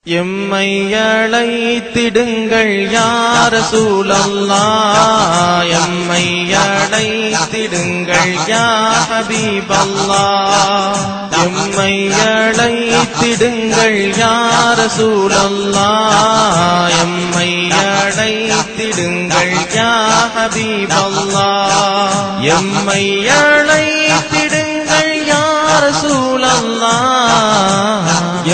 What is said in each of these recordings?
எம்மை அழைத்திடுங்கள் யா ரசூலல்லாஹ், எம்மை அழைத்திடுங்கள் யா ஹபீபல்லாஹ், எம்மை அழைத்திடுங்கள் யா ரசூலல்லாஹ், எம்மை அழைத்திடுங்கள் யா ஹபீபல்லாஹ், எம்மை அழைத்திடுங்கள் யா ரசூலல்லாஹ்,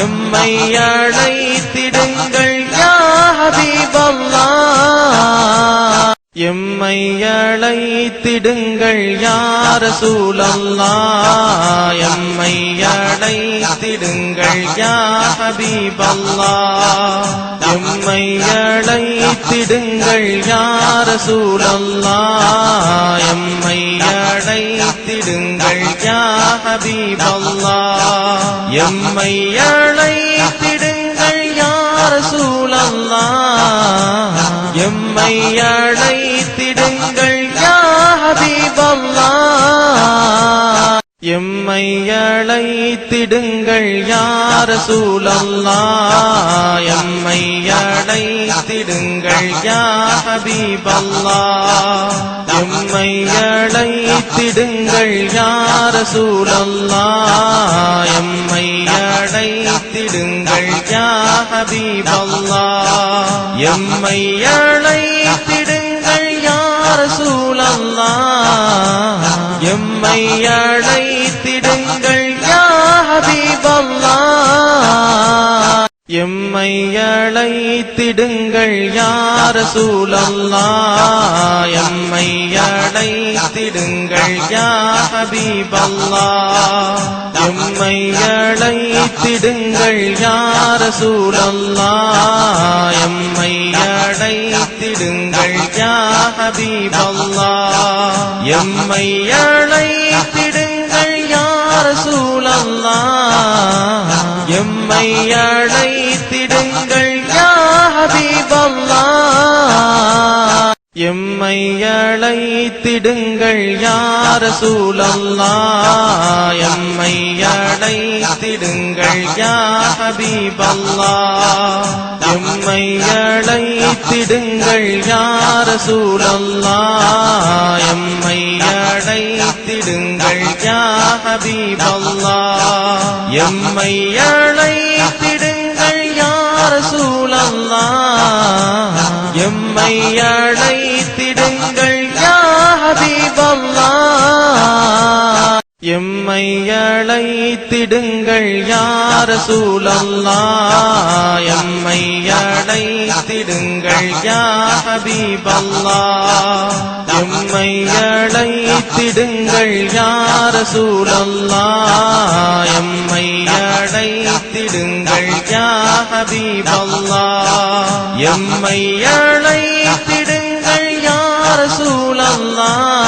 எம்மை அழைத்திடுங்கள் யா ஹபீபல்லாஹ், எம்மை அழைத்திடுங்கள் யா ரசூலல்லாஹ், எம்மை அழைத்திடுங்கள் யா ஹபீபல்லாஹ், எம்மை அழைத்திடுங்கள் யா ரசூலல்லாஹ், எம்மை அழைத்திடுங்கள் யா ஹபீபல்லாஹ், எம்மை அழைத்திடுங்கள் யா ரசூலல்லாஹ், எம்மை அழைத்திடுங்கள் யா ஹபீபல்லாஹ், எம்மை அழைத்திடுங்கள் யா ரசூலல்லாஹ், எம்மை அழைத்திடுங்கள் யா ஹபீபல்லாஹ், எம்மை அழைத்திடுங்கள் யா ரசூலல்லாஹ், எம்மை அழைத்திடுங்கள் யா ஹபீபல்லாஹ், எம்மை அழைத்திடுங்கள் யா ரசூலல்லாஹ், எம்மை அழைத்திடுங்கள் யா ஹபீபல்லாஹ், எம்மை அழைத்திடுங்கள் யா ரசூலல்லாஹ், எம்மை அழைத்திடுங்கள் யா ஹபீபல்லாஹ், எம்மை அழைத்திடுங்கள் யா ரசூலல்லாஹ், எம்மை அழைத்திடுங்கள் யா ஹபீபல்லாஹ், எம்மை அழைத்திடுங்கள் யா ரசூலல்லாஹ், எம்மை அழைத்திடுங்கள் யா ஹபீபல்லாஹ், எம்மை அழைத்திடுங்கள் யா ரசூலல்லாஹ், எம்மை அழைத்திடுங்கள் யா ஹபீபல்லாஹ், எம்மை அழைத்திடுங்கள் யா ரசூலல்லாஹ், எம்மை அழைத்திடுங்கள் யா ஹபீபல்லாஹ், எம்மை அழைத்திடுங்கள் யா ரசூலல்லாஹ், எம்மை அழைத்திடுங்கள் யா ஹபீபல்லாஹ், எம்மை அழைத்திடுங்கள் யா ரசூலல்லாஹ், எம்மை அழைத்திடுங்கள் யா ஹபீபல்லாஹ், எம்மை அழைத்திடுங்கள் யா ரசூலல்லாஹ், எம்மை அழைத்திடுங்கள் யா ஹபீபல்லாஹ், எம்மை அழைத்திடுங்கள் யா ரசூலல்லாஹ்,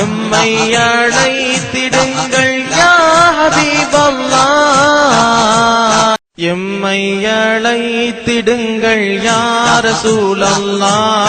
எம்மை அழைத்திடுங்கள் யா ஹபீபல்லாஹ், எம்மை அழைத்திடுங்கள் யா ரசூலல்லாஹ்,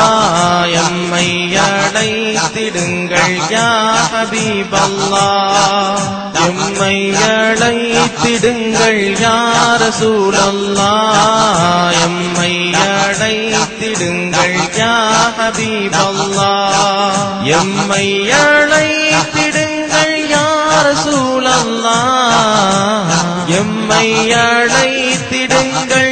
எம்மை அழைத்திடுங்கள் யா ஹபீபல்லாஹ், எம்மை அழைத்திடுங்கள் யா ரசூலல்லாஹ், எம்மை அழைத்திடுங்கள் யா ஹபீபல்லாஹ், எம்மை அழைத்திடுங்கள் யா ரசூலல்லாஹ், எம்மை அழைத்திடுங்கள்